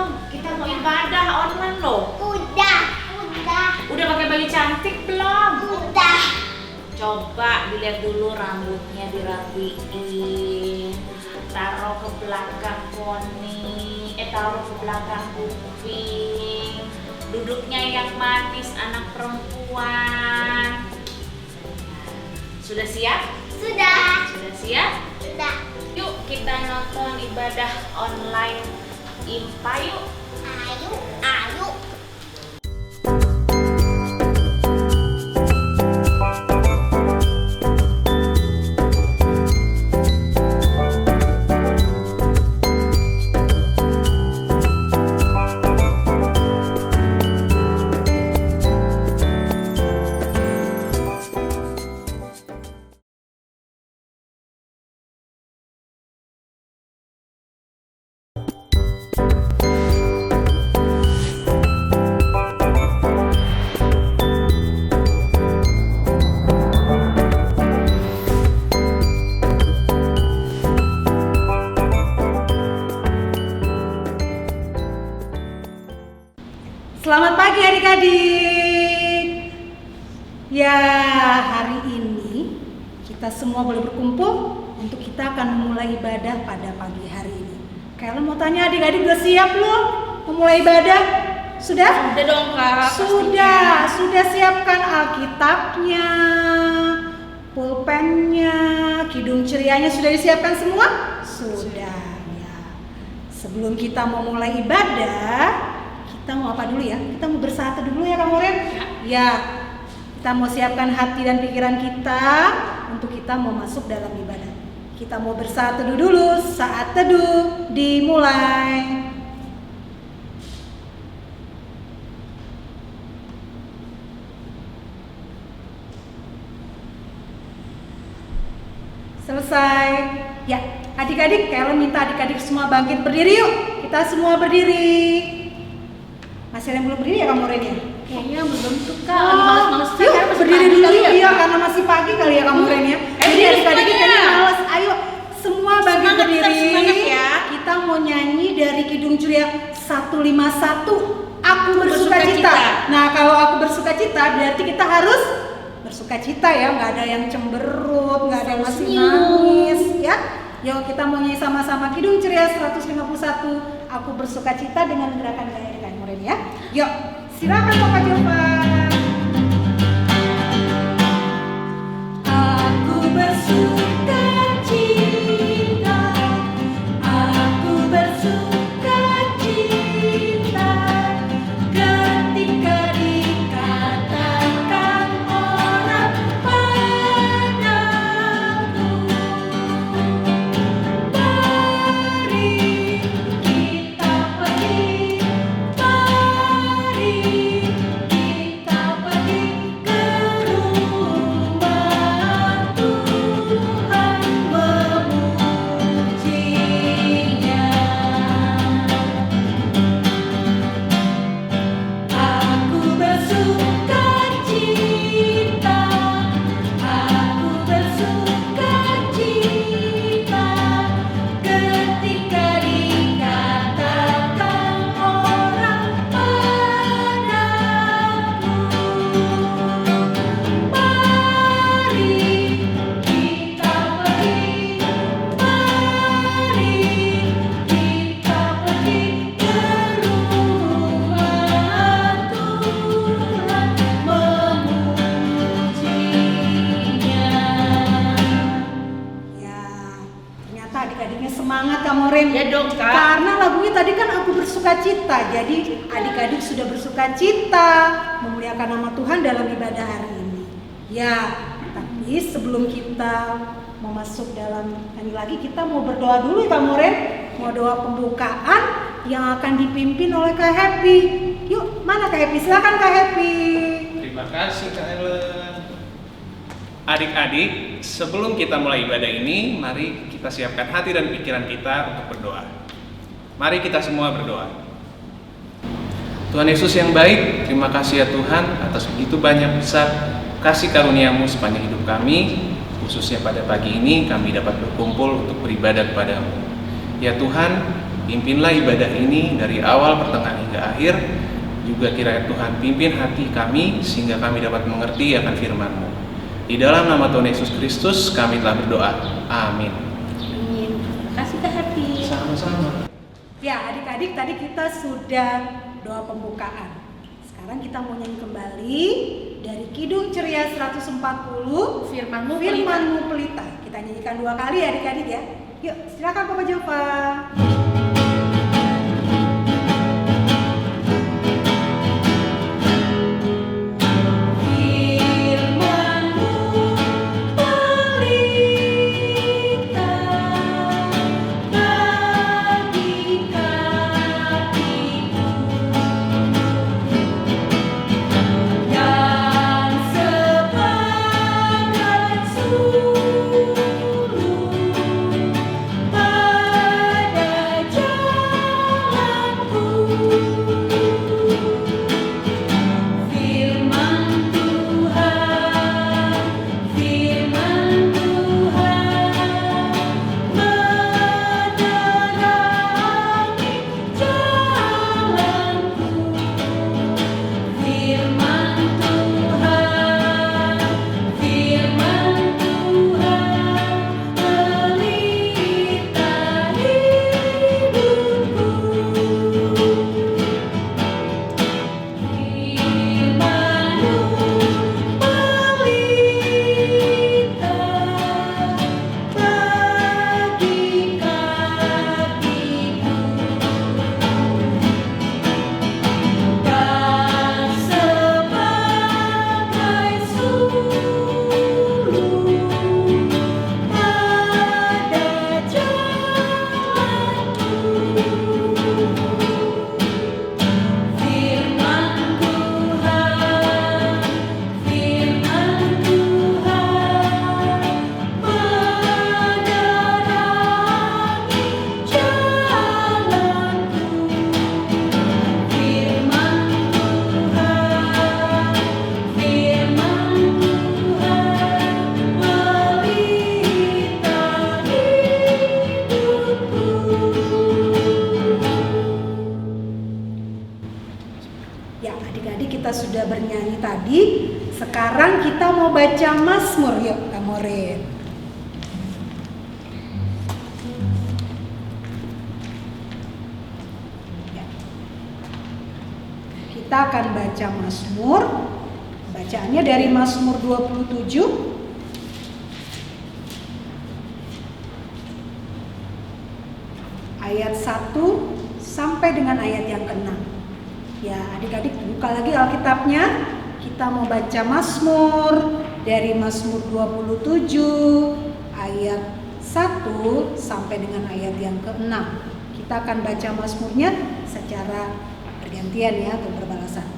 belum? Kita mau ibadah online loh. Udah. Udah pakai baju cantik belum? Udah. Coba dilihat dulu rambutnya dirapiin. Taruh ke belakang poni, taruh ke belakang kuping. Duduknya yang manis anak perempuan. Sudah siap? Sudah. Sudah siap? Sudah. Yuk kita nonton ibadah online IMPA yuk. Ayo. Selamat pagi adik-adik. Ya, hari ini kita semua boleh berkumpul untuk kita akan memulai ibadah pada pagi hari ini. Kalian mau tanya adik-adik udah siap belum memulai ibadah? Sudah? Udah dong Kak. Sudah siapkan Alkitabnya, pulpennya, kidung cerianya sudah disiapkan semua? Sudah ya. Sebelum kita mau mulai ibadah, kita mau apa dulu ya? Kita mau bersatu dulu ya Kak Moren? Ya. Kita mau siapkan hati dan pikiran kita untuk kita mau masuk dalam ibadah. Kita mau bersatu dulu, saat teduh dimulai. Selesai. Ya, adik-adik, kalian minta adik-adik semua bangkit berdiri yuk. Kita semua berdiri. Masih ada yang belum berdiri ya Kak Moren ya? Kayaknya belum tuh Kak. Lagi males-males Yuk berdiri dulu ya. iya karena masih pagi kali ya Kak Moren ya. Jadi adik-adik kayaknya males. Ayo semua bangkit berdiri. Semangat ya. Kita mau nyanyi dari Kidung Ceria 151. Aku bersukacita. Nah kalau aku bersukacita berarti kita harus bersukacita ya. Nggak ada yang cemberut, nggak ada yang masih nangis ya. Yuk kita mau nyanyi sama-sama Kidung Ceria 151. Aku bersukacita dengan gerakan gaya Kak Moren ya. Yuk silakan Bapak Jovan. Aku bersukacita, aku bersukacita ketika dikatakan orang padaku, mari kita pergi, mari kita pergi ke rumah Tuhan memujinya. Aku bersukacita, aku bersukacita ketika dikatakan orang padaku, mari kita pergi, mari kita pergi ke rumah Tuhan memujinya. Ya, ternyata adik-adiknya semangat Kak Moren. Ya dong, Kak. Karena lagunya tadi kan aku bersukacita. Jadi adik-adik sudah bersukacita memuliakan nama Tuhan dalam ibadah hari ini. Ya, tapi sebelum kita mau masuk dalam nyanyi lagi, kita mau berdoa dulu ya Kak Moren. Mau doa pembukaan yang akan dipimpin oleh Kak Happy. Yuk, mana Kak Happy? Silakan Kak Happy. Terima kasih Kak Ellen. Adik-adik, sebelum kita mulai ibadah ini, mari kita siapkan hati dan pikiran kita untuk berdoa. Mari kita semua berdoa. Tuhan Yesus yang baik, terima kasih ya Tuhan atas begitu banyak besar kasih karunia-Mu sepanjang hidup kami, khususnya pada pagi ini kami dapat berkumpul untuk beribadah kepada-Mu. Ya Tuhan, pimpinlah ibadah ini dari awal, pertengahan hingga akhir. Juga kiranya Tuhan pimpin hati kami sehingga kami dapat mengerti akan firman-Mu. Di dalam nama Tuhan Yesus Kristus kami telah berdoa. Amin. Amin. Terima kasih Kak Hati. Sama-sama. Ya, adik-adik, tadi kita sudah doa pembukaan. Sekarang kita mau nyanyi kembali dari Kidung Ceria 140, Firman-Mu Pelita. Kita nyanyikan 2 kali ya adik-adik ya. Yuk, silakan Papa Jova. Kita sudah bernyanyi tadi, sekarang kita mau baca Mazmur. Yuk, Kamorin. Ya. Kita akan baca Mazmur. Bacaannya dari Mazmur 27 ayat 1 sampai dengan ayat yang ke-6. Ya, adik-adik buka lagi Alkitabnya. Kita mau baca Mazmur dari Mazmur 27 ayat 1 sampai dengan ayat yang ke-6. Kita akan baca Mazmurnya secara bergantian ya, atau berbalasan.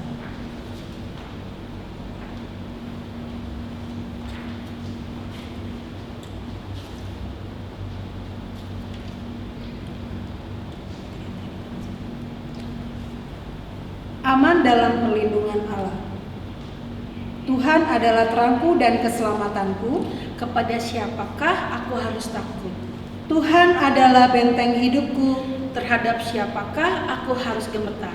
Aman dalam perlindungan Allah. Tuhan adalah terangku dan keselamatanku, kepada siapakah aku harus takut? Tuhan adalah benteng hidupku, terhadap siapakah aku harus gemetar?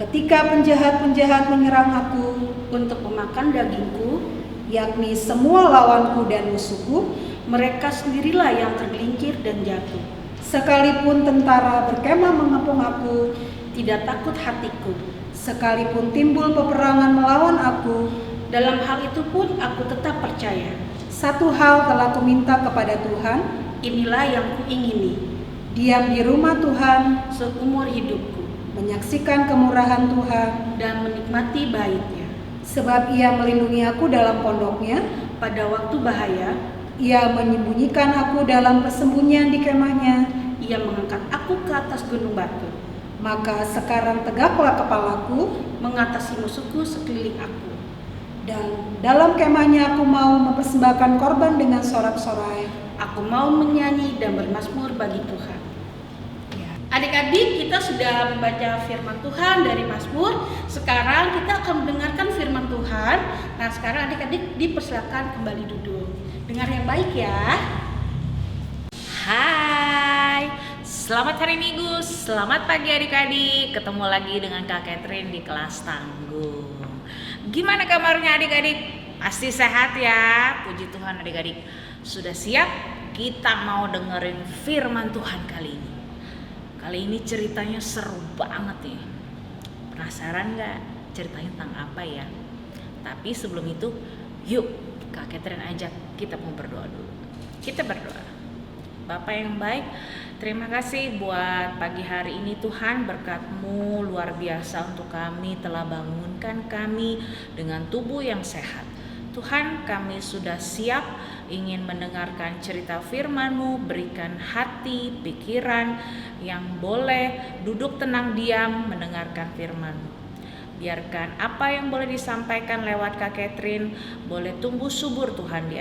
Ketika penjahat-penjahat menyerang aku untuk memakan dagingku, yakni semua lawanku dan musuhku, mereka sendirilah yang tergelincir dan jatuh. Sekalipun tentara berkemah mengepung aku, tidak takut hatiku. Sekalipun timbul peperangan melawan aku, dalam hal itu pun aku tetap percaya. Satu hal telah kuminta kepada Tuhan, inilah yang kuingini, diam di rumah Tuhan seumur hidupku, menyaksikan kemurahan Tuhan dan menikmati bait-Nya. Sebab Ia melindungi aku dalam pondoknya, pada waktu bahaya Ia menyembunyikan aku dalam persembunyian di kemahnya. Ia mengangkat aku ke atas gunung batu. Maka sekarang tegaklah kepalaku, mengatasi musuhku sekeliling aku. Dan dalam kemahnya aku mau mempersembahkan korban dengan sorak-sorai. Aku mau menyanyi dan bermazmur bagi Tuhan. Ya. Adik-adik, kita sudah membaca firman Tuhan dari Mazmur. Sekarang kita akan mendengarkan firman Tuhan. Nah, sekarang adik-adik dipersilakan kembali duduk. Dengar yang baik ya. Hai, Selamat hari Minggu, selamat pagi adik-adik. Ketemu lagi dengan Kak Catherine di kelas tanggung. Gimana kabarnya adik-adik? Pasti sehat ya, puji Tuhan adik-adik. Sudah siap? Kita mau dengerin firman Tuhan kali ini. Kali ini ceritanya seru banget nih. Penasaran gak ceritanya tentang apa ya? Tapi sebelum itu, yuk Kak Catherine ajak kita mau berdoa dulu. Kita berdoa. Bapa yang baik, terima kasih buat pagi hari ini Tuhan, berkat-Mu luar biasa untuk kami, telah bangunkan kami dengan tubuh yang sehat. Tuhan, kami sudah siap ingin mendengarkan cerita firman-Mu, berikan hati, pikiran yang boleh duduk tenang diam mendengarkan firman-Mu. Biarkan apa yang boleh disampaikan lewat Kak Catherine boleh tumbuh subur Tuhan di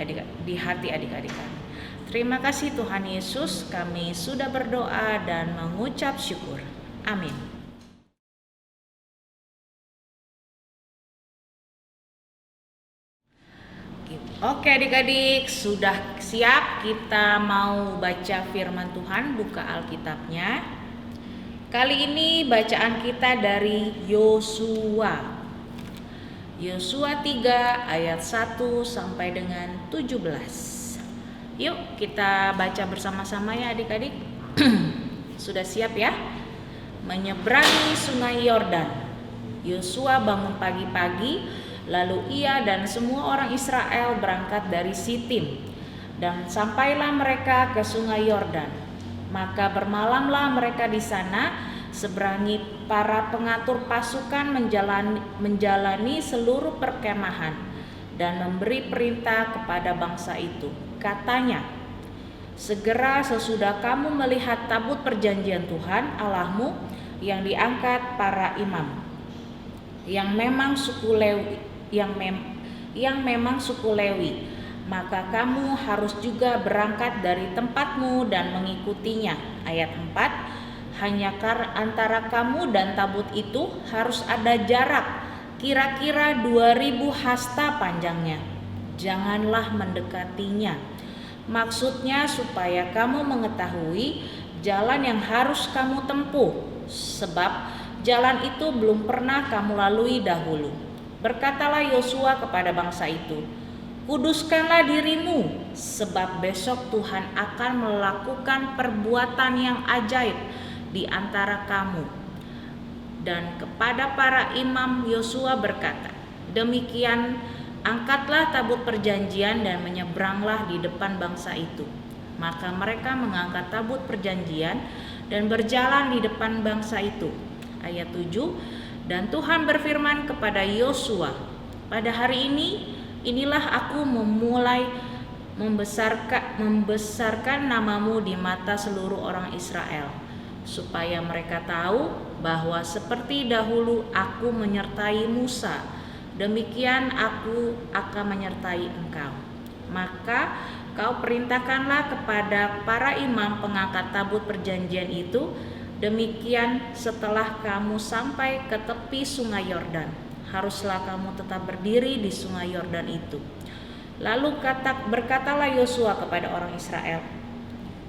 hati adik-adik kami. Terima kasih Tuhan Yesus, kami sudah berdoa dan mengucap syukur. Amin. Oke adik-adik, sudah siap? Kita mau baca firman Tuhan, buka Alkitabnya. Kali ini bacaan kita dari Yosua. Yosua 3 ayat 1 sampai dengan 17. Yuk kita baca bersama-sama ya adik-adik. Sudah siap ya? Menyeberangi sungai Yordan. Yosua bangun pagi-pagi, lalu ia dan semua orang Israel berangkat dari Sitim, dan sampailah mereka ke sungai Yordan. Maka bermalamlah mereka di sana, seberangi para pengatur pasukan menjalani seluruh perkemahan dan memberi perintah kepada bangsa itu. Katanya, segera sesudah kamu melihat tabut perjanjian Tuhan Allahmu yang diangkat para imam, yang memang suku Lewi, maka kamu harus juga berangkat dari tempatmu dan mengikutinya. Ayat 4, hanya antara kamu dan tabut itu harus ada jarak kira-kira 2000 hasta panjangnya. Janganlah mendekatinya. Maksudnya supaya kamu mengetahui jalan yang harus kamu tempuh, sebab jalan itu belum pernah kamu lalui dahulu. Berkatalah Yosua kepada bangsa itu, kuduskanlah dirimu, sebab besok Tuhan akan melakukan perbuatan yang ajaib di antara kamu. Dan kepada para imam Yosua berkata, demikian angkatlah tabut perjanjian dan menyeberanglah di depan bangsa itu. Maka mereka mengangkat tabut perjanjian dan berjalan di depan bangsa itu. Ayat 7, dan Tuhan berfirman kepada Yosua, pada hari ini, inilah aku memulai membesarkan namamu di mata seluruh orang Israel, supaya mereka tahu bahwa seperti dahulu aku menyertai Musa, demikian aku akan menyertai engkau. Maka kau perintahkanlah kepada para imam pengangkat tabut perjanjian itu, demikian setelah kamu sampai ke tepi sungai Yordan, haruslah kamu tetap berdiri di sungai Yordan itu. Lalu berkatalah Yosua kepada orang Israel,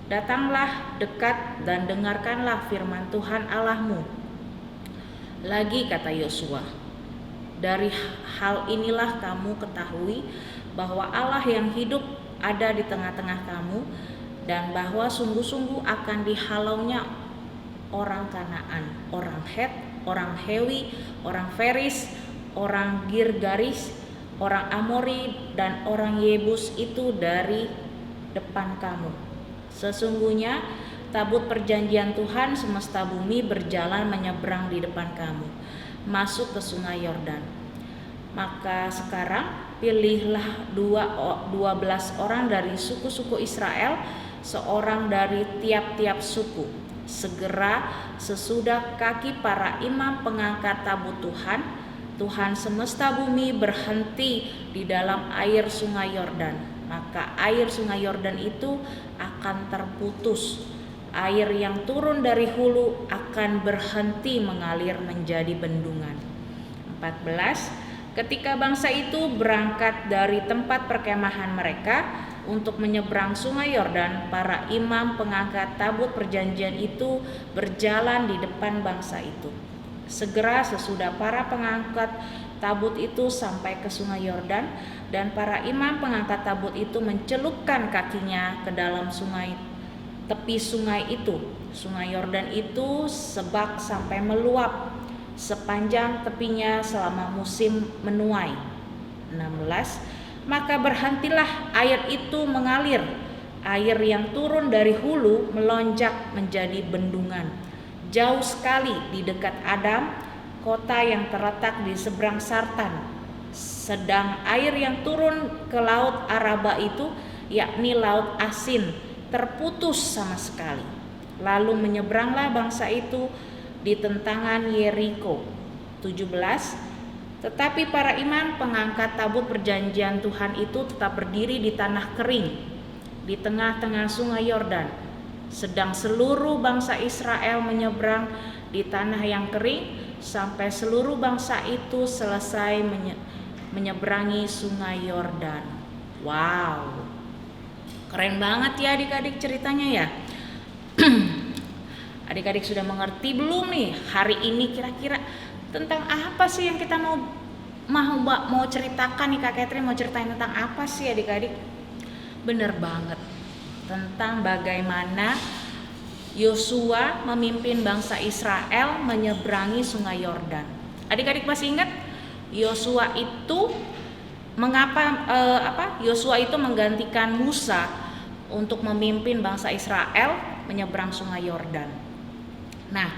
datanglah dekat dan dengarkanlah firman Tuhan Allahmu. Lagi kata Yosua, dari hal inilah kamu ketahui bahwa Allah yang hidup ada di tengah-tengah kamu, dan bahwa sungguh-sungguh akan dihalaunya orang Kanaan, orang Het, orang Hewi, orang Feris, orang Girgaris, orang Amori, dan orang Yebus itu dari depan kamu. Sesungguhnya tabut perjanjian Tuhan semesta bumi berjalan menyeberang di depan kamu, masuk ke sungai Yordan. Maka sekarang pilihlah 12 orang dari suku-suku Israel, seorang dari tiap-tiap suku. Segera sesudah kaki para imam pengangkat tabut Tuhan semesta bumi berhenti di dalam air sungai Yordan, maka air sungai Yordan itu akan terputus. Air yang turun dari hulu akan berhenti mengalir menjadi bendungan. 14. Ketika bangsa itu berangkat dari tempat perkemahan mereka, untuk menyeberang sungai Yordan, para imam pengangkat tabut perjanjian itu berjalan di depan bangsa itu. Segera sesudah para pengangkat tabut itu sampai ke sungai Yordan, dan para imam pengangkat tabut itu mencelupkan kakinya ke dalam tepi sungai itu. Sungai Yordan itu sebak sampai meluap sepanjang tepinya selama musim menuai. 16. Maka berhentilah air itu mengalir. Air yang turun dari hulu melonjak menjadi bendungan jauh sekali di dekat Adam, kota yang terletak di seberang Sartan. Sedang air yang turun ke laut Araba itu, yakni laut asin, terputus sama sekali. Lalu menyeberanglah bangsa itu di tentangan Yeriko. 17. Tetapi para imam pengangkat tabut perjanjian Tuhan itu tetap berdiri di tanah kering di tengah-tengah sungai Yordan, sedang seluruh bangsa Israel menyeberang di tanah yang kering sampai seluruh bangsa itu selesai menyeberangi sungai Yordan. Wow, keren banget ya adik-adik ceritanya ya. Adik-adik sudah mengerti belum nih hari ini kira-kira tentang apa sih yang kita mau ceritakan nih? Kak Catherine mau ceritain tentang apa sih adik-adik? Bener banget, tentang bagaimana Yosua memimpin bangsa Israel menyeberangi sungai Yordan. Adik-adik masih ingat Yosua itu Yosua itu menggantikan Musa untuk memimpin bangsa Israel menyeberang sungai Yordan. Nah,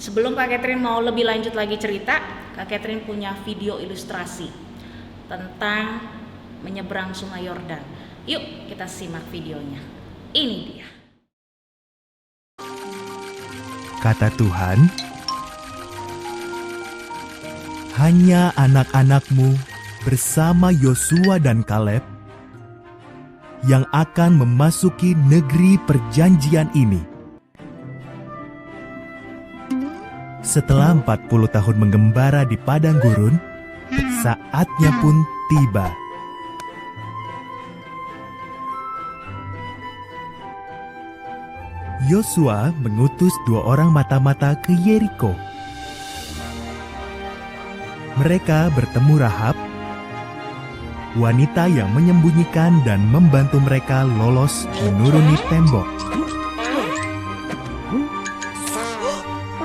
sebelum Kak Catherine mau lebih lanjut lagi cerita, Kak Catherine punya video ilustrasi tentang menyeberang sungai Yordan. Yuk kita simak videonya. Ini dia. Kata Tuhan, hanya anak-anakmu bersama Yosua dan Kaleb yang akan memasuki negeri perjanjian ini. Setelah 40 tahun menggembara di padang gurun, saatnya pun tiba. Yosua mengutus 2 orang mata-mata ke Yeriko. Mereka bertemu Rahab, wanita yang menyembunyikan dan membantu mereka lolos menuruni tembok.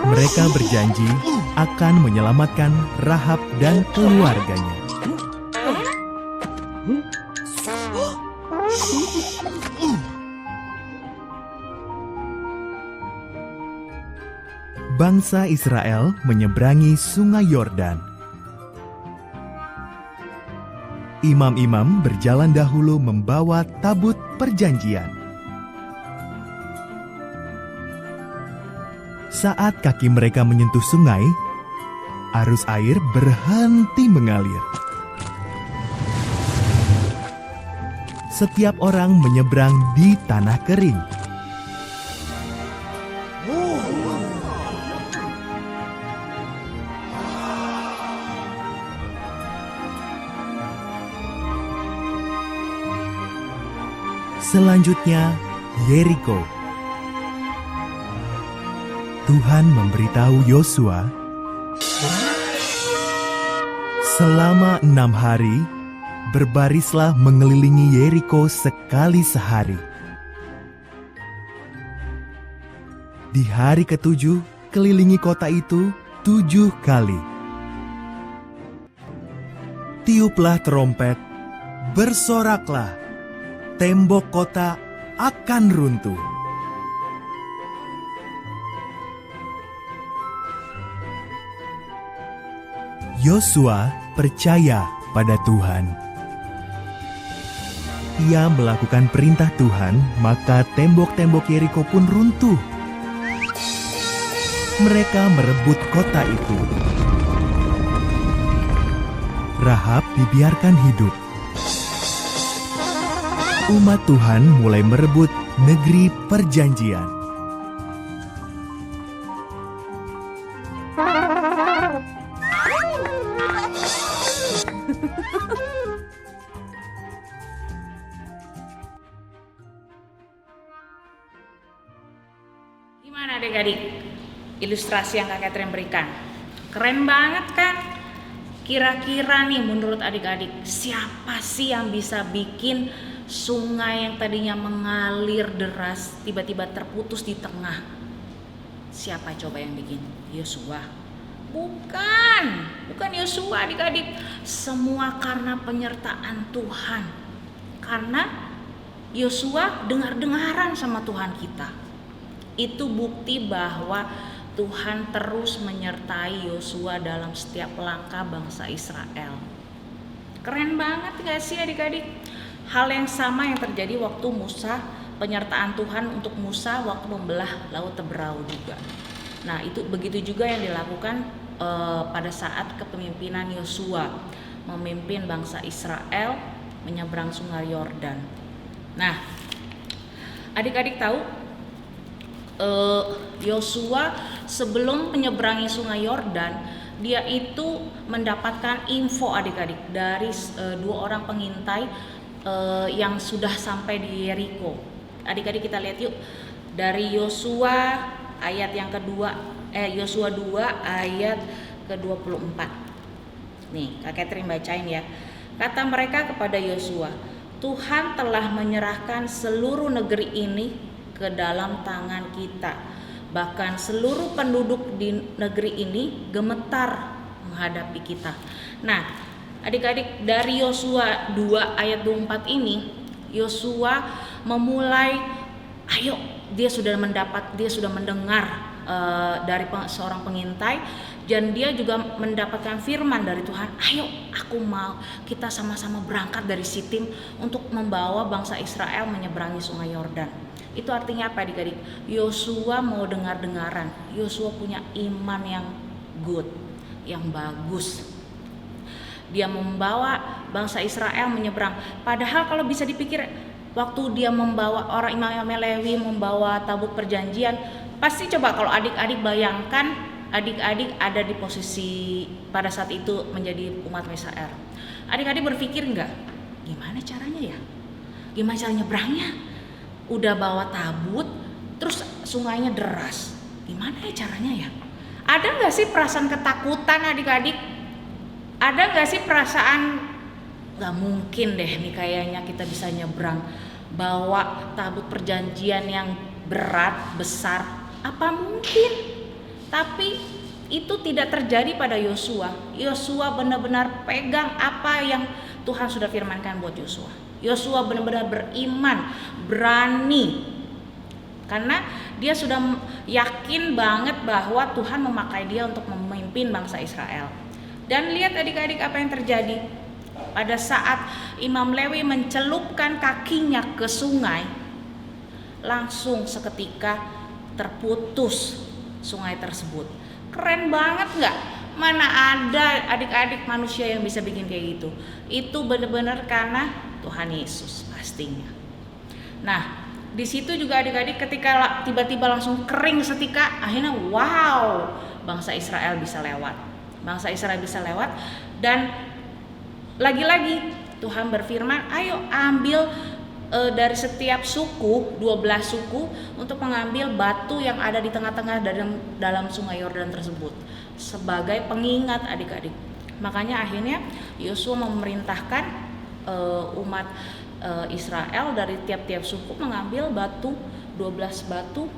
Mereka berjanji akan menyelamatkan Rahab dan keluarganya. Bangsa Israel menyeberangi sungai Yordan. Imam-imam berjalan dahulu membawa tabut perjanjian. Saat kaki mereka menyentuh sungai, arus air berhenti mengalir. Setiap orang menyeberang di tanah kering. Selanjutnya, Yeriko. Tuhan memberitahu Yosua, selama 6 hari, berbarislah mengelilingi Yeriko sekali sehari. Di hari ke-7, kelilingi kota itu 7 kali. Tiuplah trompet, bersoraklah, tembok kota akan runtuh. Yosua percaya pada Tuhan. Ia melakukan perintah Tuhan, maka tembok-tembok Yeriko pun runtuh. Mereka merebut kota itu. Rahab dibiarkan hidup. Umat Tuhan mulai merebut negeri perjanjian. Gimana adik-adik? Ilustrasi yang Kak Catherine berikan. Keren banget kan? Kira-kira nih menurut adik-adik, siapa sih yang bisa bikin sungai yang tadinya mengalir deras tiba-tiba terputus di tengah? Siapa coba yang bikin? Yosua? Bukan Yosua adik-adik. Semua karena penyertaan Tuhan. Karena Yosua dengar-dengaran sama Tuhan kita. Itu bukti bahwa Tuhan terus menyertai Yosua dalam setiap langkah bangsa Israel. Keren banget gak sih adik-adik? Hal yang sama yang terjadi waktu Musa, penyertaan Tuhan untuk Musa waktu membelah Laut Teberau juga. Nah itu begitu juga yang dilakukan pada saat kepemimpinan Yosua memimpin bangsa Israel menyeberang sungai Yordan. Nah adik-adik tahu Yosua sebelum menyeberangi sungai Yordan, dia itu mendapatkan info adik-adik dari dua orang pengintai yang sudah sampai di Yeriko. Adik-adik kita lihat yuk dari Yosua ayat yang kedua, Yosua 2 ayat ke-24. Nih, Kak Catherine bacain ya. Kata mereka kepada Yosua, Tuhan telah menyerahkan seluruh negeri ini ke dalam tangan kita. Bahkan seluruh penduduk di negeri ini gemetar menghadapi kita. Nah, adik-adik dari Yosua 2 ayat 24 ini, Yosua memulai, ayo, dia sudah mendengar dari seorang pengintai, dan dia juga mendapatkan firman dari Tuhan, ayo aku mau kita sama-sama berangkat dari Sitim untuk membawa bangsa Israel menyeberangi sungai Yordan. Itu artinya apa adik-adik? Yosua mau dengar-dengaran. Yosua punya iman yang good, yang bagus. Dia membawa bangsa Israel menyeberang. Padahal kalau bisa dipikir, waktu dia membawa orang imam Lewi membawa tabut perjanjian, pasti coba kalau adik-adik bayangkan, adik-adik ada di posisi pada saat itu menjadi umat Israel. Adik-adik berpikir enggak? Gimana caranya ya? Gimana cara nyebrangnya? Udah bawa tabut, terus sungainya deras. Gimana ya caranya ya? Ada nggak sih perasaan ketakutan adik-adik? Ada nggak sih perasaan nggak mungkin deh nih kayaknya kita bisa nyebrang, bawa tabut perjanjian yang berat, besar? Apa mungkin? Tapi itu tidak terjadi pada Yosua. Yosua benar-benar pegang apa yang Tuhan sudah firmankan buat Yosua. Yosua benar-benar beriman, berani, karena dia sudah yakin banget bahwa Tuhan memakai dia untuk memimpin bangsa Israel. Dan lihat adik-adik apa yang terjadi pada saat Imam Lewi mencelupkan kakinya ke sungai, langsung seketika terputus sungai tersebut. Keren banget nggak? Mana ada adik-adik manusia yang bisa bikin kayak gitu? Itu benar-benar karena Tuhan Yesus pastinya. Nah, di situ juga adik-adik ketika tiba-tiba langsung kering setika, akhirnya wow, bangsa Israel bisa lewat. Bangsa Israel bisa lewat, dan lagi-lagi Tuhan berfirman, ayo ambil dari setiap suku, 12 suku, untuk mengambil batu yang ada di tengah-tengah dalam sungai Yordan tersebut sebagai pengingat adik-adik. Makanya akhirnya Yosua memerintahkan umat Israel dari tiap-tiap suku mengambil batu, 12 batu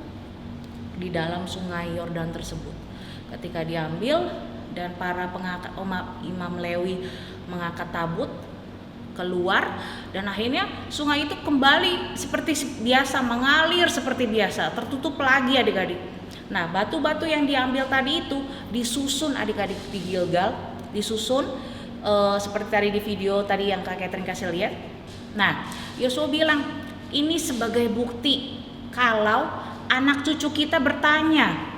di dalam sungai Yordan tersebut. Ketika diambil dan para pengangkat imam Lewi mengangkat tabut keluar, dan akhirnya sungai itu kembali seperti biasa, mengalir seperti biasa, tertutup lagi adik-adik. Nah, batu-batu yang diambil tadi itu disusun adik-adik di Gilgal, disusun seperti tadi di video tadi yang Kak Catherine kasih lihat. Nah, Yosua bilang ini sebagai bukti kalau anak cucu kita bertanya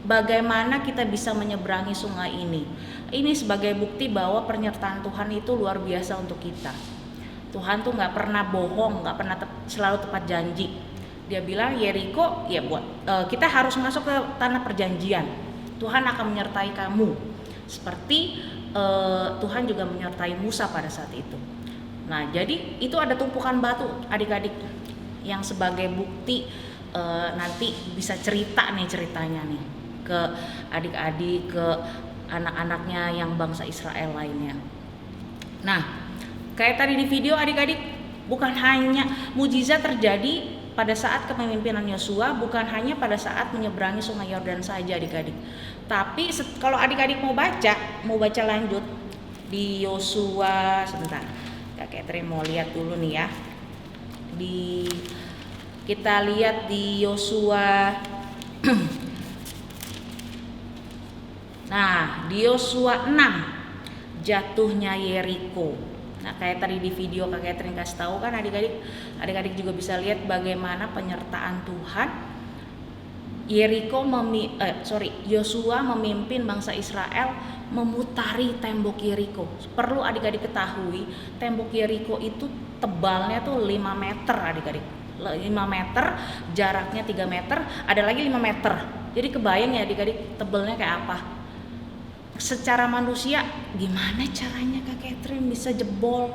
bagaimana kita bisa menyeberangi sungai ini. Ini sebagai bukti bahwa penyertaan Tuhan itu luar biasa untuk kita. Tuhan tuh nggak pernah bohong, nggak pernah selalu tepat janji. Dia bilang Yeriko, ya kita harus masuk ke tanah perjanjian. Tuhan akan menyertai kamu. Seperti Tuhan juga menyertai Musa pada saat itu. Nah, jadi itu ada tumpukan batu adik-adik yang sebagai bukti nanti bisa cerita nih ceritanya nih ke adik-adik, ke anak-anaknya yang bangsa Israel lainnya. Nah, kayak tadi di video adik-adik, bukan hanya mujizat terjadi pada saat kepemimpinan Yosua, bukan hanya pada saat menyeberangi sungai Yordan saja adik-adik. Tapi kalau adik-adik mau baca lanjut di Yosua, sebentar. Kak Catherine mau lihat dulu nih ya. Kita lihat di Yosua. Nah, di Yosua 6 jatuhnya Yeriko. Nah, kayak tadi di video Kak Catherine kasih tahu kan adik-adik juga bisa lihat bagaimana penyertaan Tuhan. Yosua memimpin bangsa Israel memutari tembok Yeriko. Perlu adik-adik ketahui, tembok Yeriko itu tebalnya tuh 5 meter adik-adik. 5 meter, jaraknya 3 meter, ada lagi 5 meter. Jadi kebayang ya adik-adik tebalnya kayak apa. Secara manusia gimana caranya Kak Catherine bisa jebol?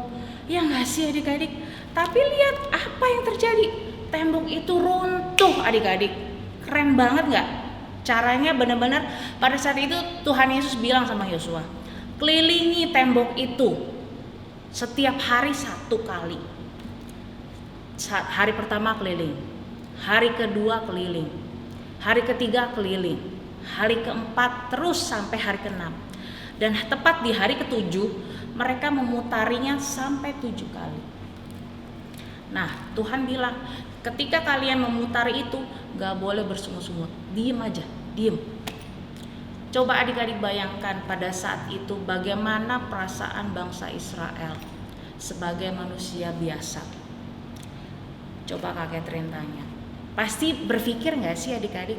Ya nggak sih adik-adik? Tapi lihat apa yang terjadi. Tembok itu runtuh adik-adik. Keren banget nggak? Caranya benar-benar pada saat itu Tuhan Yesus bilang sama Yosua, kelilingi tembok itu setiap hari 1 kali. Hari pertama keliling, hari kedua keliling, hari ketiga keliling, hari keempat terus sampai hari ke-6. Dan tepat di hari ke-7 mereka memutarinya sampai 7 kali. Nah, Tuhan bilang, ketika kalian memutari itu gak boleh bersungut-sungut, diem aja, diem. Coba adik-adik bayangkan pada saat itu bagaimana perasaan bangsa Israel sebagai manusia biasa. Coba Kak Catherine tanya, pasti berpikir gak sih adik-adik,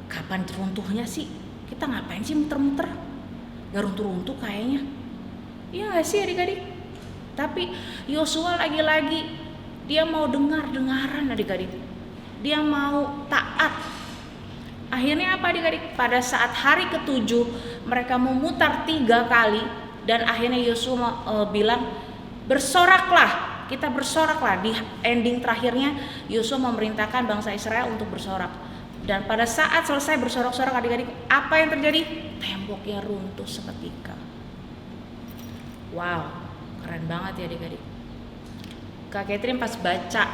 kapan runtuhnya sih? Kita ngapain sih muter-muter? Gak runtuh-runtuh kayaknya. Iya gak sih adik-adik? Tapi Yosua lagi-lagi dia mau dengar-dengaran adik-adik. Dia mau taat. Akhirnya apa adik-adik? Pada saat hari ke-7 mereka memutar 3 kali. Dan akhirnya Yosua bilang, bersoraklah. Kita bersoraklah. Di ending terakhirnya Yosua memerintahkan bangsa Israel untuk bersorak. Dan pada saat selesai bersorak-sorak adik-adik, apa yang terjadi? Temboknya runtuh seketika. Wow, keren banget ya adik-adik. Kak Catherine pas baca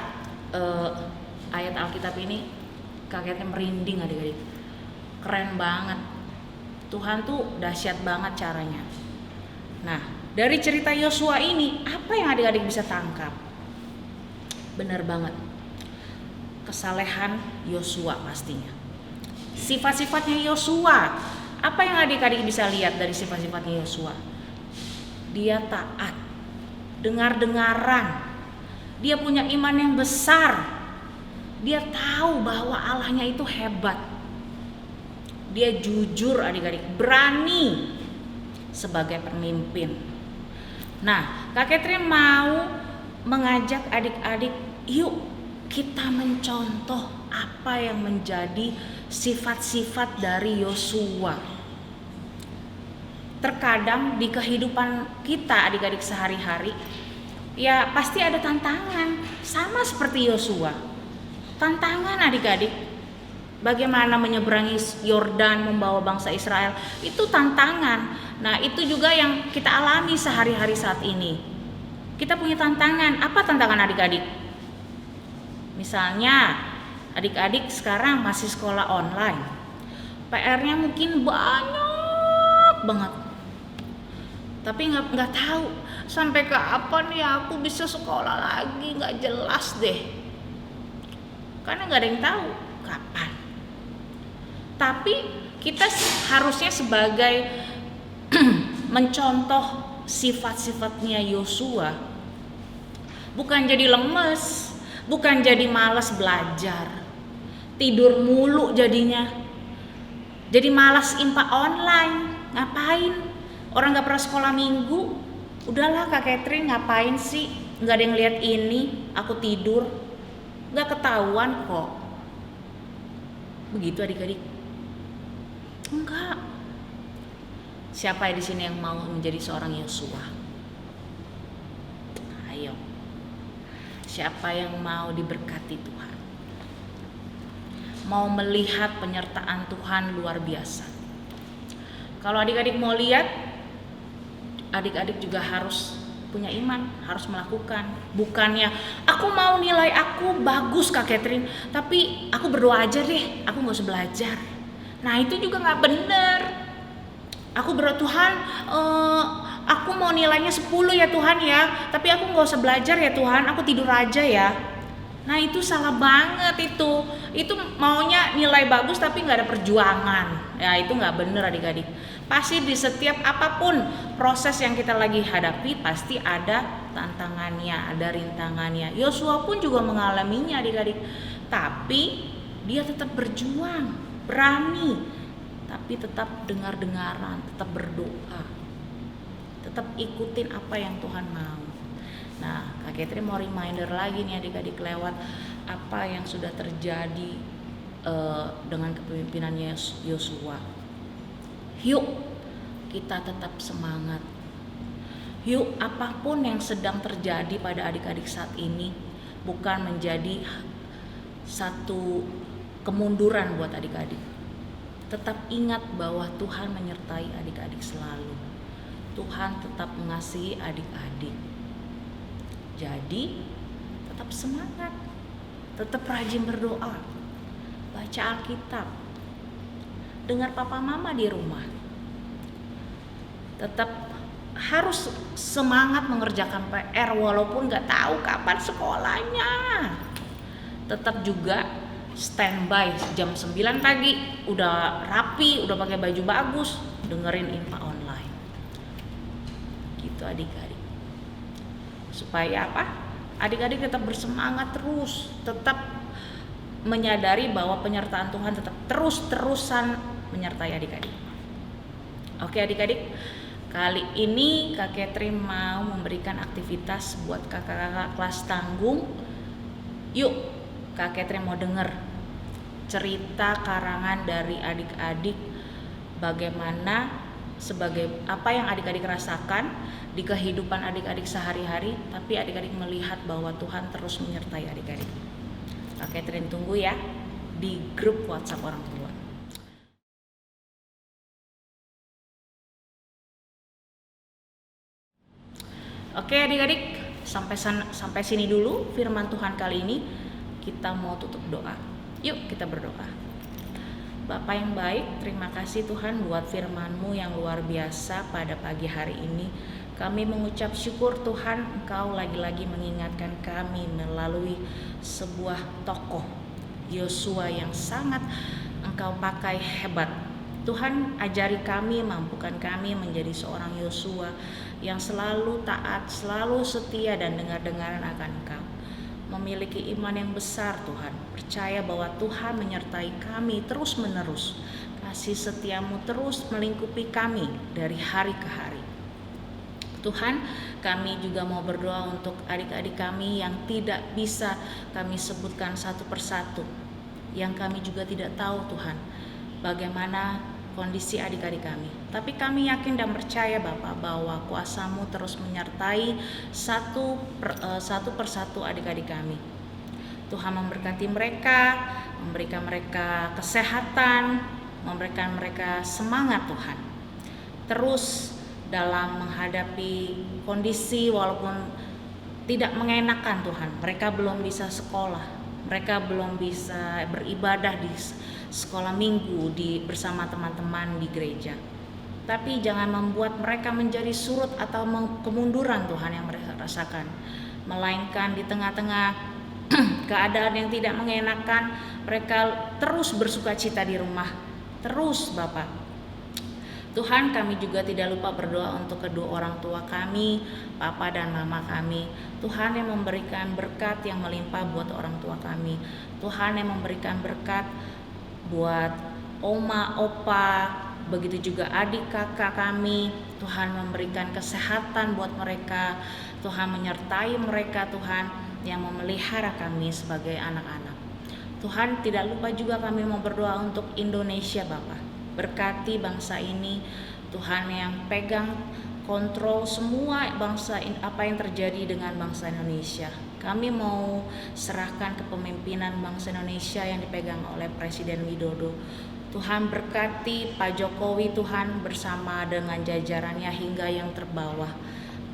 ayat Alkitab ini, Kak Catherine merinding adik-adik. Keren banget. Tuhan tuh dahsyat banget caranya. Nah, dari cerita Yosua ini, apa yang adik-adik bisa tangkap? Benar banget. Kesalehan Yosua pastinya. Sifat-sifatnya Yosua. Apa yang adik-adik bisa lihat dari sifat-sifatnya Yosua? Dia taat, dengar-dengaran. Dia punya iman yang besar. Dia tahu bahwa Allahnya itu hebat. Dia jujur adik-adik, berani sebagai pemimpin. Nah, Kak Catherine mau mengajak adik-adik, yuk kita mencontoh apa yang menjadi sifat-sifat dari Yosua. Terkadang di kehidupan kita adik-adik sehari-hari, ya pasti ada tantangan, sama seperti Yosua. Tantangan adik-adik, bagaimana menyeberangi Yordan membawa bangsa Israel, itu tantangan. Nah, itu juga yang kita alami sehari-hari saat ini. Kita punya tantangan. Apa tantangan adik-adik? Misalnya adik-adik sekarang masih sekolah online, PR-nya mungkin banyak banget, tapi nggak tahu sampai kapan ya aku bisa sekolah lagi, nggak jelas deh, karena nggak ada yang tahu kapan. Tapi kita harusnya sebagai mencontoh sifat-sifatnya Yosua, bukan jadi lemes, bukan jadi malas belajar, tidur mulu jadinya, jadi malas impa online. Ngapain? Orang gak pernah sekolah minggu. Udahlah Kak Catherine, ngapain sih? Gak ada yang lihat ini, aku tidur, gak ketahuan kok. Begitu adik-adik? Enggak. Siapa di sini yang mau menjadi seorang Yosua? Ayo. Siapa yang mau diberkati Tuhan? mau melihat penyertaan Tuhan luar biasa. Kalau adik-adik mau lihat, adik-adik juga harus punya iman, harus melakukan. Bukannya aku mau nilai aku bagus Kak Catherine, tapi aku berdoa aja deh, aku gak usah belajar. Nah itu juga gak bener. Aku berdoa, Tuhan aku mau nilainya 10 ya Tuhan ya, tapi aku gak usah belajar ya Tuhan, aku tidur aja ya. Nah itu salah banget itu maunya nilai bagus tapi gak ada perjuangan. Ya itu gak bener adik-adik. Pasti di setiap apapun proses yang kita lagi hadapi pasti ada tantangannya, ada rintangannya. Yosua pun juga mengalaminya adik-adik, tapi dia tetap berjuang, berani, tapi tetap dengar-dengaran, tetap berdoa, tetap ikutin apa yang Tuhan mau. Nah, Kak Catherine mau reminder lagi nih adik-adik lewat apa yang sudah terjadi dengan kepemimpinan Yosua. Yuk kita tetap semangat. Yuk apapun yang sedang terjadi pada adik-adik saat ini bukan menjadi satu kemunduran buat adik-adik. Tetap ingat bahwa Tuhan menyertai adik-adik selalu. Tuhan tetap mengasihi adik-adik. Jadi tetap semangat, tetap rajin berdoa, baca Alkitab, dengar papa mama di rumah. Tetap harus semangat mengerjakan PR walaupun gak tahu kapan sekolahnya. Tetap juga standby jam 9 pagi, udah rapi, udah pakai baju bagus, dengerin info online. Gitu adik-adik. Supaya apa? Adik-adik tetap bersemangat terus, tetap menyadari bahwa penyertaan Tuhan tetap terus-terusan menyertai adik-adik. Oke adik-adik, kali ini Kak Catherine mau memberikan aktivitas buat kakak-kakak kelas tanggung. Yuk, Kak Catherine mau denger cerita karangan dari adik-adik, bagaimana sebagai apa yang adik-adik rasakan di kehidupan adik-adik sehari-hari, tapi adik-adik melihat bahwa Tuhan terus menyertai adik-adik. Kak Catherine tunggu ya di grup WhatsApp orang tua. Oke adik-adik, sampai sini dulu firman Tuhan kali ini. Kita mau tutup doa. Yuk kita berdoa. Bapa yang baik, terima kasih Tuhan buat firman-Mu yang luar biasa pada pagi hari ini. Kami mengucap syukur Tuhan, Engkau lagi-lagi mengingatkan kami melalui sebuah tokoh Yosua yang sangat Engkau pakai hebat. Tuhan ajari kami, mampukan kami menjadi seorang Yosua yang selalu taat, selalu setia dan dengar-dengaran akan Engkau. Memiliki iman yang besar Tuhan, percaya bahwa Tuhan menyertai kami terus menerus. Kasih setiamu terus melingkupi kami dari hari ke hari. Tuhan, kami juga mau berdoa untuk adik-adik kami yang tidak bisa kami sebutkan satu persatu, yang kami juga tidak tahu Tuhan bagaimana kondisi adik-adik kami. Tapi kami yakin dan percaya Bapak bahwa kuasa-Mu terus menyertai satu persatu adik-adik kami. Tuhan memberkati mereka, memberikan mereka kesehatan, memberikan mereka semangat Tuhan. Terus dalam menghadapi kondisi walaupun tidak mengenakan Tuhan. Mereka belum bisa sekolah, mereka belum bisa beribadah di sekolah minggu bersama teman-teman di gereja. Tapi jangan membuat mereka menjadi surut atau kemunduran Tuhan yang mereka rasakan. Melainkan di tengah-tengah keadaan yang tidak mengenakan, mereka terus bersukacita di rumah. Terus Bapak. Tuhan, kami juga tidak lupa berdoa untuk kedua orang tua kami, Papa dan Mama kami. Tuhan yang memberikan berkat yang melimpah buat orang tua kami. Tuhan yang memberikan berkat buat oma, opa, begitu juga adik kakak kami. Tuhan memberikan kesehatan buat mereka. Tuhan menyertai mereka, Tuhan yang memelihara kami sebagai anak-anak. Tuhan, tidak lupa juga kami mau berdoa untuk Indonesia Bapak. Berkati bangsa ini, Tuhan yang pegang kontrol semua bangsa, apa yang terjadi dengan bangsa Indonesia. Kami mau serahkan kepemimpinan bangsa Indonesia yang dipegang oleh Presiden Widodo. Tuhan berkati Pak Jokowi, Tuhan bersama dengan jajarannya hingga yang terbawah.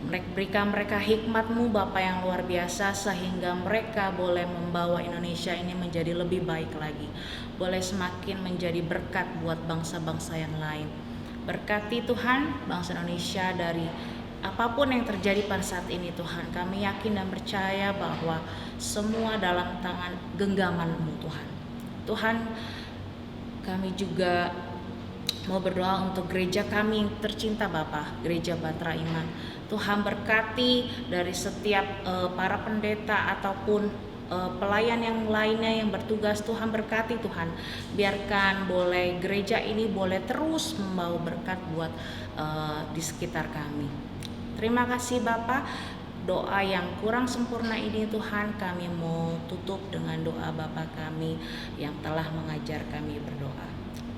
Berikan mereka hikmat-Mu Bapa yang luar biasa, sehingga mereka boleh membawa Indonesia ini menjadi lebih baik lagi, boleh semakin menjadi berkat buat bangsa-bangsa yang lain. Berkati Tuhan bangsa Indonesia dari apapun yang terjadi pada saat ini Tuhan. Kami yakin dan percaya bahwa semua dalam tangan genggaman-Mu Tuhan. Tuhan, kami juga mau berdoa untuk gereja kami yang tercinta Bapa, Gereja Batra Iman. Tuhan berkati dari setiap para pendeta ataupun pelayan yang lainnya yang bertugas. Tuhan berkati Tuhan, biarkan boleh gereja ini boleh terus membawa berkat buat di sekitar kami. Terima kasih Bapa. Doa yang kurang sempurna ini Tuhan kami mau tutup dengan doa Bapa kami yang telah mengajar kami berdoa.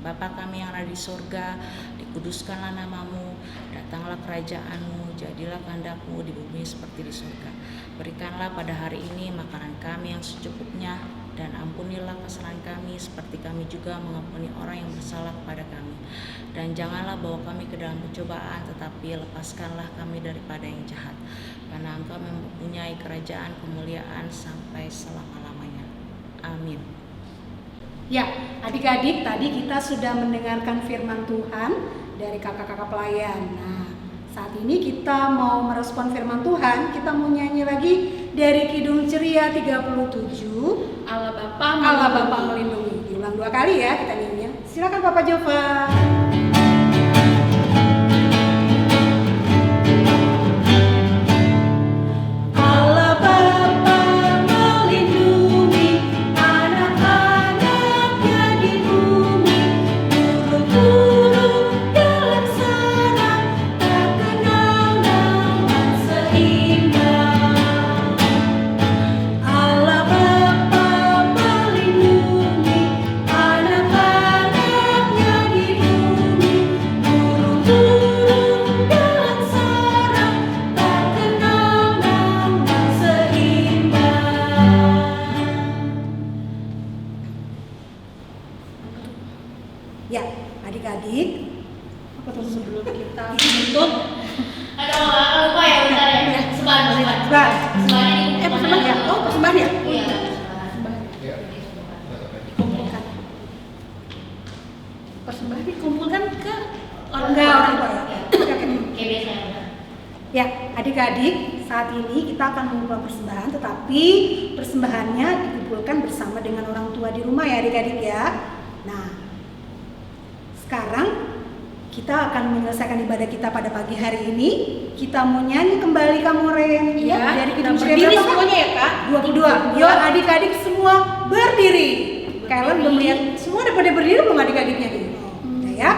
Bapa kami yang ada di surga, dikuduskanlah nama-Mu, datanglah kerajaan-Mu, jadilah kehendak-Mu di bumi seperti di surga. Berikanlah pada hari ini makanan kami yang secukupnya, dan ampunilah kesalahan kami seperti kami juga mengampuni orang yang bersalah kepada kami. Dan janganlah bawa kami ke dalam pencobaan, tetapi lepaskanlah kami daripada yang jahat. Karena Engkau mempunyai kerajaan, kemuliaan sampai selama-lamanya. Amin. Ya, adik-adik, tadi kita sudah mendengarkan firman Tuhan dari kakak-kakak pelayan. Nah, saat ini kita mau merespon firman Tuhan. Kita mau nyanyi lagi dari Kidung Ceria 37, Allah Bapa Allah Bapa melindungi. Diulang 2 kali ya kita nyanyinya. Silakan Bapak Jova. Ya, adik-adik, apa tuh sebelum kita menutup? Aduh, aku lupa ya, bentar ya. Sebentar. Ini Persembahan ya? Oh, persembahan ya? Iya. Kumpulkan. Persembahan dikumpulkan ke orang Enggak, tua. orang tua ya. Oke. Kayak biasanya. Ya, adik-adik, saat ini kita akan mengumpulkan persembahan, tetapi persembahannya dikumpulkan bersama dengan orang tua di rumah ya adik-adik ya. Nah, sekarang kita akan menyelesaikan ibadah kita pada pagi hari ini. Kita mau nyanyi kembali Kamu Ren Iya, dari kita Kidung Ceria berdiri berapa, Kak? semuanya ya, Kak? 22. Yuk adik-adik semua berdiri. Kalian belum lihat semua udah pada berdiri belum adik-adiknya nih? Udah ya.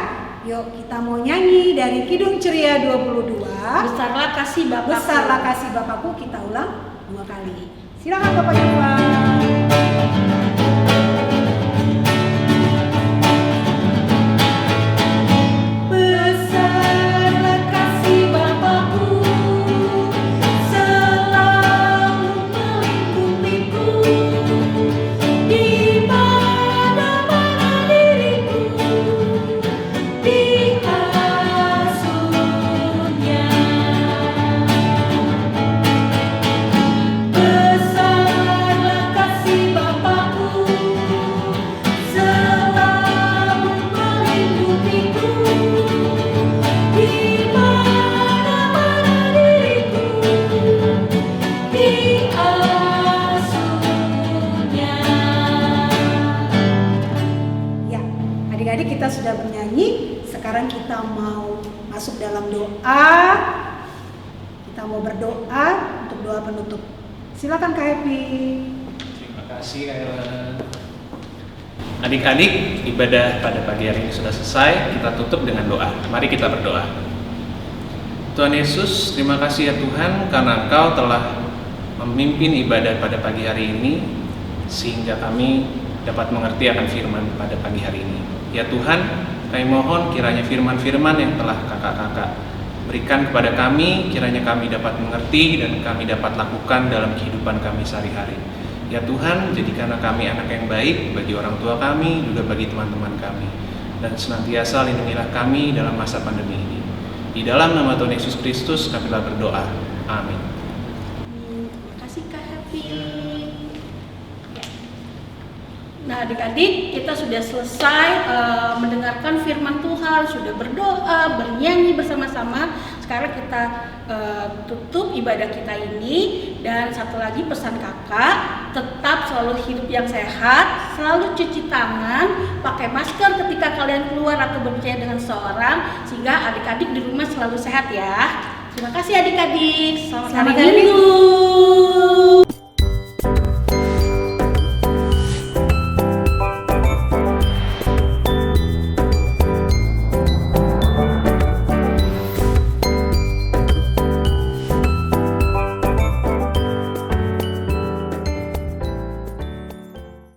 Yuk kita mau nyanyi dari Kidung Ceria 22. Besarlah kasih Bapa. Besarlah kasih Bapakku, kita ulang 2 kali. Silakan Bapak Jova. Besarlah kasih Bapakku, selalu melindungiku, di mana-mana diriku diasuhnya. Besarlah kasih Bapakku, selalu melindungiku, di mana-mana diriku diasuhnya. Ya, adik-adik kita sudah bernyanyi. Sekarang kita mau masuk dalam doa. Kita mau berdoa untuk doa penutup. Silakan Kak Happy. Terima kasih Ellen. Adik-adik, ibadah pada pagi hari ini sudah selesai. Kita tutup dengan doa. Mari kita berdoa. Tuhan Yesus, terima kasih ya Tuhan karena Engkau telah memimpin ibadah pada pagi hari ini sehingga kami dapat mengerti akan firman pada pagi hari ini. Ya Tuhan, kami mohon kiranya firman-firman yang telah kakak-kakak Berikan kepada kami, kiranya kami dapat mengerti dan kami dapat lakukan dalam kehidupan kami sehari-hari. Ya Tuhan, jadikanlah kami anak yang baik bagi orang tua kami, juga bagi teman-teman kami. Dan senantiasa lindungilah kami dalam masa pandemi ini. Di dalam nama Tuhan Yesus Kristus kami telah berdoa. Amin. Terima kasih Kak Happy. Nah adik-adik, kita sudah selesai mendengarkan firman Tuhan, sudah berdoa, bernyanyi bersama-sama. Sekarang kita tutup ibadah kita ini. Dan satu lagi pesan kakak, tetap selalu hidup yang sehat, selalu cuci tangan, pakai masker ketika kalian keluar atau berbicara dengan seseorang, sehingga adik-adik di rumah selalu sehat ya. Terima kasih adik-adik, selamat hari Minggu.